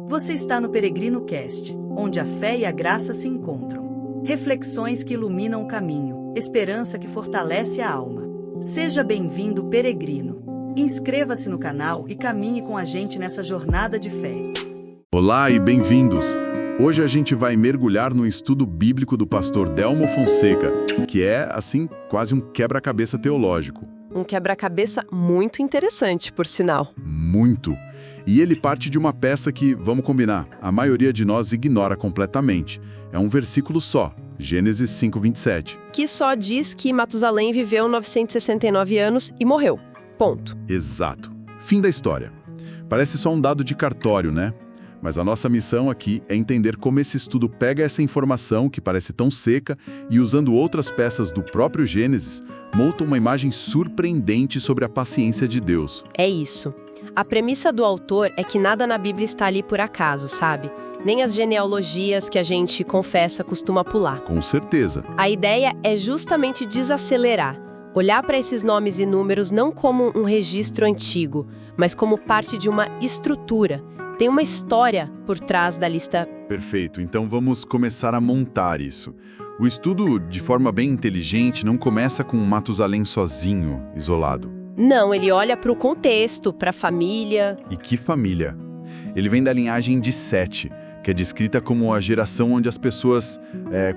Você está no Peregrino Cast, onde a fé e a graça se encontram. Reflexões que iluminam o caminho, esperança que fortalece a alma. Seja bem-vindo, peregrino. Inscreva-se no canal e caminhe com a gente nessa jornada de fé. Olá e bem-vindos! Hoje a gente vai mergulhar no estudo bíblico do pastor Delmo Fonseca, que é, assim, quase um quebra-cabeça teológico. Um quebra-cabeça muito interessante, por sinal. Muito! E ele parte de uma peça que, vamos combinar, a maioria de nós ignora completamente. É um versículo só, Gênesis 5:27. Que só diz que Matusalém viveu 969 anos e morreu. Ponto. Exato. Fim da história. Parece só um dado de cartório, né? Mas a nossa missão aqui é entender como esse estudo pega essa informação que parece tão seca e, usando outras peças do próprio Gênesis, monta uma imagem surpreendente sobre a paciência de Deus. É isso. A premissa do autor é que nada na Bíblia está ali por acaso, sabe? Nem as genealogias que a gente, confessa, costuma pular. Com certeza. A ideia é justamente desacelerar. Olhar para esses nomes e números não como um registro antigo, mas como parte de uma estrutura. Tem uma história por trás da lista. Perfeito, então vamos começar a montar isso. O estudo, de forma bem inteligente, não começa com Matusalém sozinho, isolado. Não, ele olha para o contexto, para a família. E que família? Ele vem da linhagem de Sete, que é descrita como a geração onde as pessoas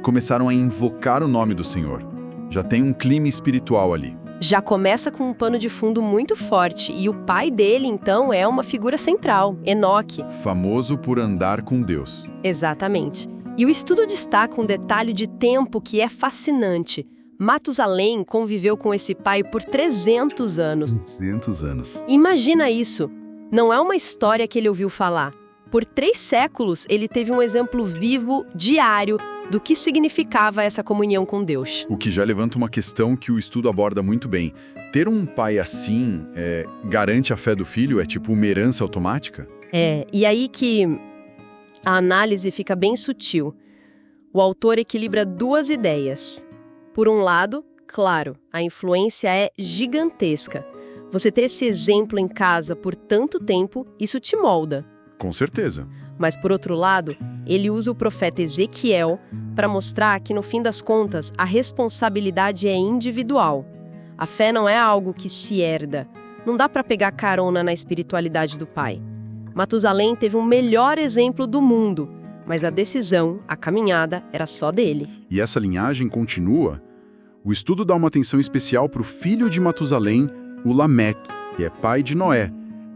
começaram a invocar o nome do Senhor. Já tem um clima espiritual ali. Já começa com um pano de fundo muito forte, e o pai dele, então, é uma figura central, Enoque. Famoso por andar com Deus. Exatamente. E o estudo destaca um detalhe de tempo que é fascinante. Matusalém conviveu com esse pai por 300 anos. 300 anos. Imagina isso. Não é uma história que ele ouviu falar. Por 3 séculos, ele teve um exemplo vivo, diário, do que significava essa comunhão com Deus. O que já levanta uma questão que o estudo aborda muito bem. Ter um pai assim garante a fé do filho? É tipo uma herança automática? E aí que a análise fica bem sutil. O autor equilibra 2 ideias. Por um lado, claro, a influência é gigantesca. Você ter esse exemplo em casa por tanto tempo, isso te molda. Com certeza. Mas, por outro lado, ele usa o profeta Ezequiel para mostrar que, no fim das contas, a responsabilidade é individual. A fé não é algo que se herda. Não dá para pegar carona na espiritualidade do pai. Matusalém teve o melhor exemplo do mundo, mas a decisão, a caminhada, era só dele. E essa linhagem continua. O estudo dá uma atenção especial para o filho de Matusalém, o Lameque, que é pai de Noé.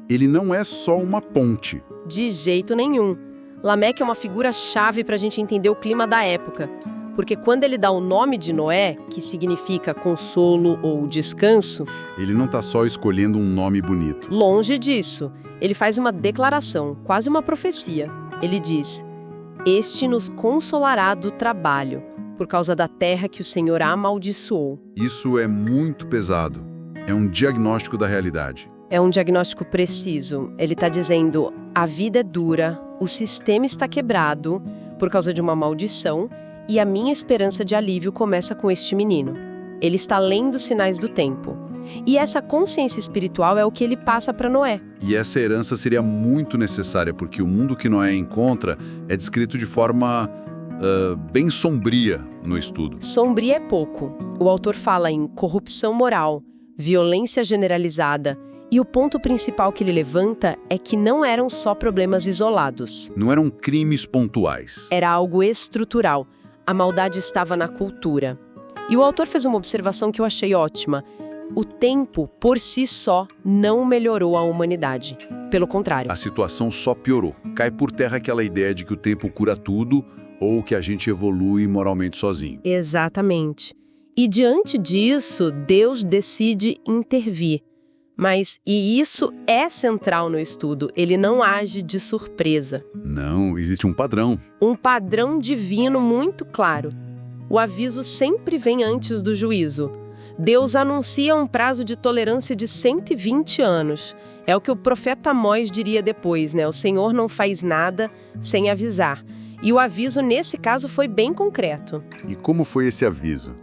Ele não é só uma ponte. De jeito nenhum. Lameque é uma figura-chave para a gente entender o clima da época. Porque quando ele dá o nome de Noé, que significa consolo ou descanso... Ele não está só escolhendo um nome bonito. Longe disso. Ele faz uma declaração, quase uma profecia. Ele diz: "Este nos consolará do trabalho, por causa da terra que o Senhor amaldiçoou." Isso é muito pesado. É um diagnóstico da realidade. É um diagnóstico preciso. Ele está dizendo: a vida é dura, o sistema está quebrado por causa de uma maldição e a minha esperança de alívio começa com este menino. Ele está lendo os sinais do tempo. E essa consciência espiritual é o que ele passa para Noé. E essa herança seria muito necessária, porque o mundo que Noé encontra é descrito de forma bem sombria no estudo. Sombria é pouco. O autor fala em corrupção moral, violência generalizada. E o ponto principal que ele levanta é que não eram só problemas isolados. Não eram crimes pontuais. Era algo estrutural. A maldade estava na cultura. E o autor fez uma observação que eu achei ótima. O tempo, por si só, não melhorou a humanidade. Pelo contrário. A situação só piorou. Cai por terra aquela ideia de que o tempo cura tudo ou que a gente evolui moralmente sozinho. Exatamente. E diante disso, Deus decide intervir. E isso é central no estudo, ele não age de surpresa. Não, existe um padrão. Um padrão divino muito claro. O aviso sempre vem antes do juízo. Deus anuncia um prazo de tolerância de 120 anos. É o que o profeta Amós diria depois, né? O Senhor não faz nada sem avisar. E o aviso, nesse caso, foi bem concreto. E como foi esse aviso?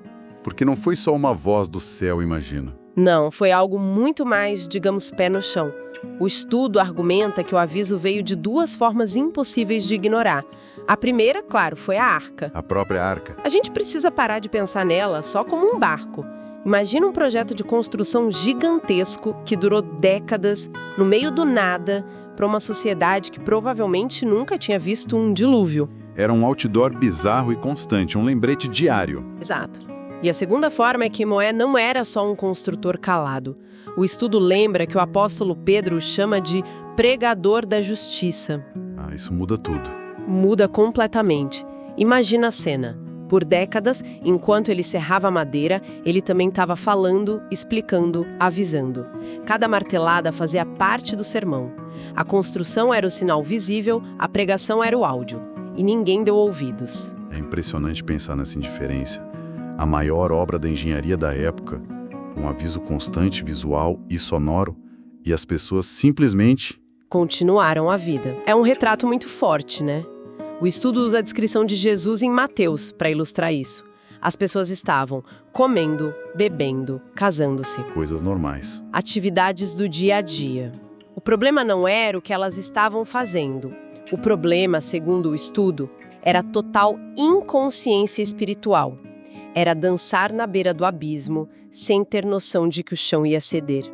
Porque não foi só uma voz do céu, imagino. Não, foi algo muito mais, digamos, pé no chão. O estudo argumenta que o aviso veio de duas formas impossíveis de ignorar. A primeira, claro, foi a arca. A própria arca. A gente precisa parar de pensar nela só como um barco. Imagina um projeto de construção gigantesco que durou décadas, no meio do nada, para uma sociedade que provavelmente nunca tinha visto um dilúvio. Era um outdoor bizarro e constante, um lembrete diário. Exato. E a segunda forma é que Noé não era só um construtor calado. O estudo lembra que o apóstolo Pedro o chama de pregador da justiça. Ah, isso muda tudo. Muda completamente. Imagina a cena. Por décadas, enquanto ele serrava a madeira, ele também estava falando, explicando, avisando. Cada martelada fazia parte do sermão. A construção era o sinal visível, a pregação era o áudio. E ninguém deu ouvidos. É impressionante pensar nessa indiferença. A maior obra da engenharia da época, um aviso constante, visual e sonoro, e as pessoas simplesmente continuaram a vida. É um retrato muito forte, né? O estudo usa a descrição de Jesus em Mateus para ilustrar isso. As pessoas estavam comendo, bebendo, casando-se. Coisas normais. Atividades do dia a dia. O problema não era o que elas estavam fazendo. O problema, segundo o estudo, era a total inconsciência espiritual. Era dançar na beira do abismo, sem ter noção de que o chão ia ceder.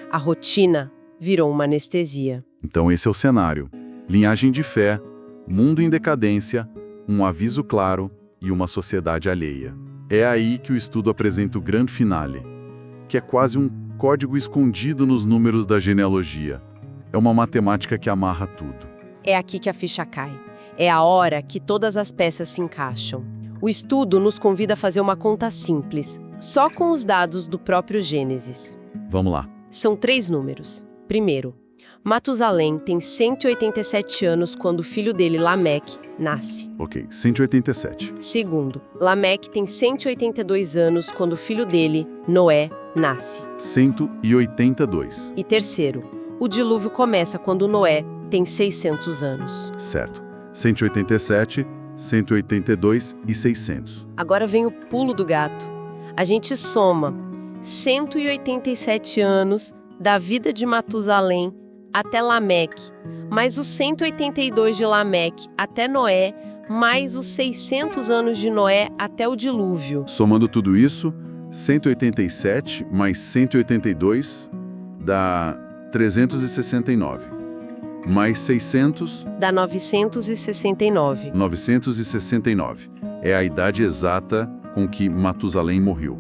A rotina virou uma anestesia. Então esse é o cenário. Linhagem de fé, mundo em decadência, um aviso claro e uma sociedade alheia. É aí que o estudo apresenta o grande finale, que é quase um código escondido nos números da genealogia. É uma matemática que amarra tudo. É aqui que a ficha cai. É a hora que todas as peças se encaixam. O estudo nos convida a fazer uma conta simples, só com os dados do próprio Gênesis. Vamos lá. São 3 números. Primeiro, Matusalém tem 187 anos quando o filho dele, Lameque, nasce. Ok, 187. Segundo, Lameque tem 182 anos quando o filho dele, Noé, nasce. 182. E terceiro, o dilúvio começa quando Noé tem 600 anos. Certo. 187, 182 e 600. Agora vem o pulo do gato. A gente soma 187 anos da vida de Matusalém até Lameque, mais os 182 de Lameque até Noé, mais os 600 anos de Noé até o dilúvio. Somando tudo isso, 187 mais 182 dá 369. Mais 600 dá 969. 969. É a idade exata com que Matusalém morreu.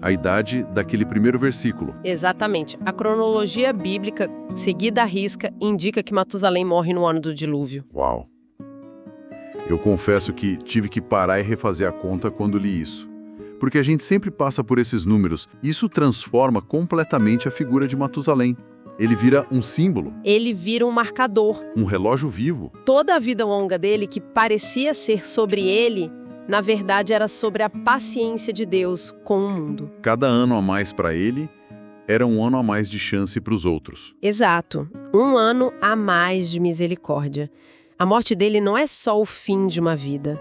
A idade daquele primeiro versículo. Exatamente. A cronologia bíblica, seguida à risca, indica que Matusalém morre no ano do dilúvio. Uau! Eu confesso que tive que parar e refazer a conta quando li isso. Porque a gente sempre passa por esses números. Isso transforma completamente a figura de Matusalém. Ele vira um símbolo. Ele vira um marcador. Um relógio vivo. Toda a vida longa dele, que parecia ser sobre ele, na verdade era sobre a paciência de Deus com o mundo. Cada ano a mais para ele era um ano a mais de chance para os outros. Exato. Um ano a mais de misericórdia. A morte dele não é só o fim de uma vida.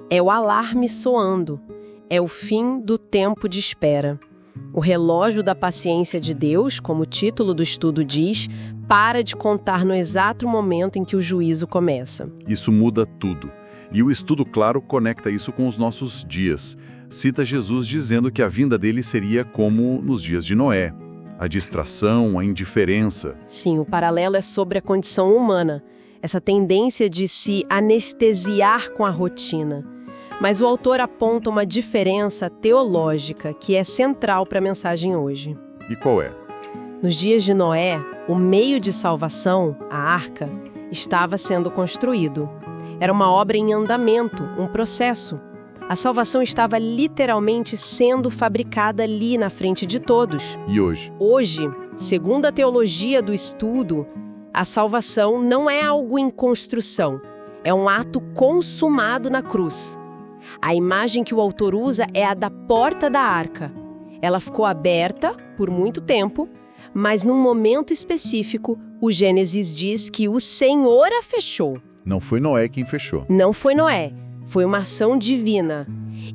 É o alarme soando. É o fim do tempo de espera. O relógio da paciência de Deus, como o título do estudo diz, para de contar no exato momento em que o juízo começa. Isso muda tudo. E o estudo, claro, conecta isso com os nossos dias. Cita Jesus dizendo que a vinda dele seria como nos dias de Noé. A distração, a indiferença. Sim, o paralelo é sobre a condição humana. Essa tendência de se anestesiar com a rotina. Mas o autor aponta uma diferença teológica que é central para a mensagem hoje. E qual é? Nos dias de Noé, o meio de salvação, a arca, estava sendo construído. Era uma obra em andamento, um processo. A salvação estava literalmente sendo fabricada ali na frente de todos. E hoje? Hoje, segundo a teologia do estudo, a salvação não é algo em construção. É um ato consumado na cruz. A imagem que o autor usa é a da porta da arca. Ela ficou aberta por muito tempo, mas num momento específico, o Gênesis diz que o Senhor a fechou. Não foi Noé quem fechou. Não foi Noé, foi uma ação divina.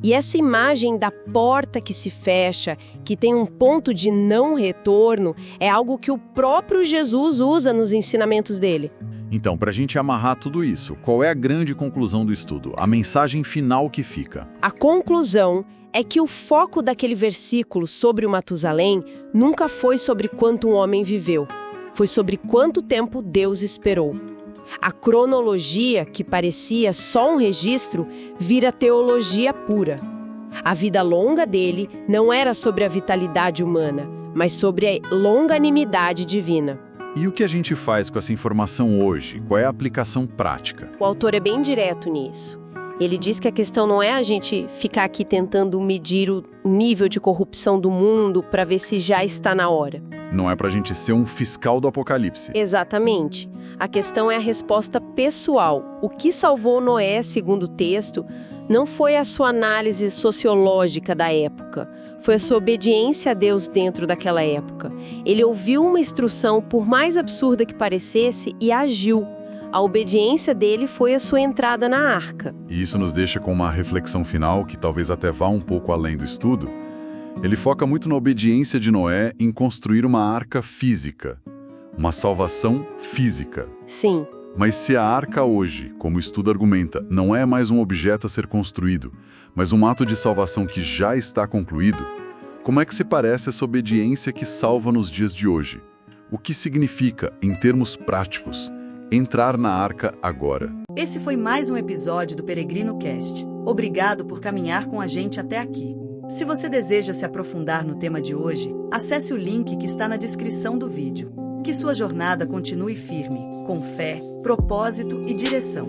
E essa imagem da porta que se fecha, que tem um ponto de não retorno, é algo que o próprio Jesus usa nos ensinamentos dele. Então, para a gente amarrar tudo isso, qual é a grande conclusão do estudo? A mensagem final que fica? A conclusão é que o foco daquele versículo sobre o Matusalém nunca foi sobre quanto um homem viveu, foi sobre quanto tempo Deus esperou. A cronologia, que parecia só um registro, vira teologia pura. A vida longa dele não era sobre a vitalidade humana, mas sobre a longanimidade divina. E o que a gente faz com essa informação hoje? Qual é a aplicação prática? O autor é bem direto nisso. Ele diz que a questão não é a gente ficar aqui tentando medir o nível de corrupção do mundo para ver se já está na hora. Não é para a gente ser um fiscal do apocalipse. Exatamente. A questão é a resposta pessoal. O que salvou Noé, segundo o texto, não foi a sua análise sociológica da época. Foi a sua obediência a Deus dentro daquela época. Ele ouviu uma instrução, por mais absurda que parecesse, e agiu. A obediência dele foi a sua entrada na arca. E isso nos deixa com uma reflexão final que talvez até vá um pouco além do estudo. Ele foca muito na obediência de Noé em construir uma arca física, uma salvação física. Sim. Mas se a arca hoje, como o estudo argumenta, não é mais um objeto a ser construído, mas um ato de salvação que já está concluído, como é que se parece essa obediência que salva nos dias de hoje? O que significa, em termos práticos, entrar na arca agora? Esse foi mais um episódio do Peregrino Cast. Obrigado por caminhar com a gente até aqui. Se você deseja se aprofundar no tema de hoje, acesse o link que está na descrição do vídeo. Que sua jornada continue firme, com fé, propósito e direção.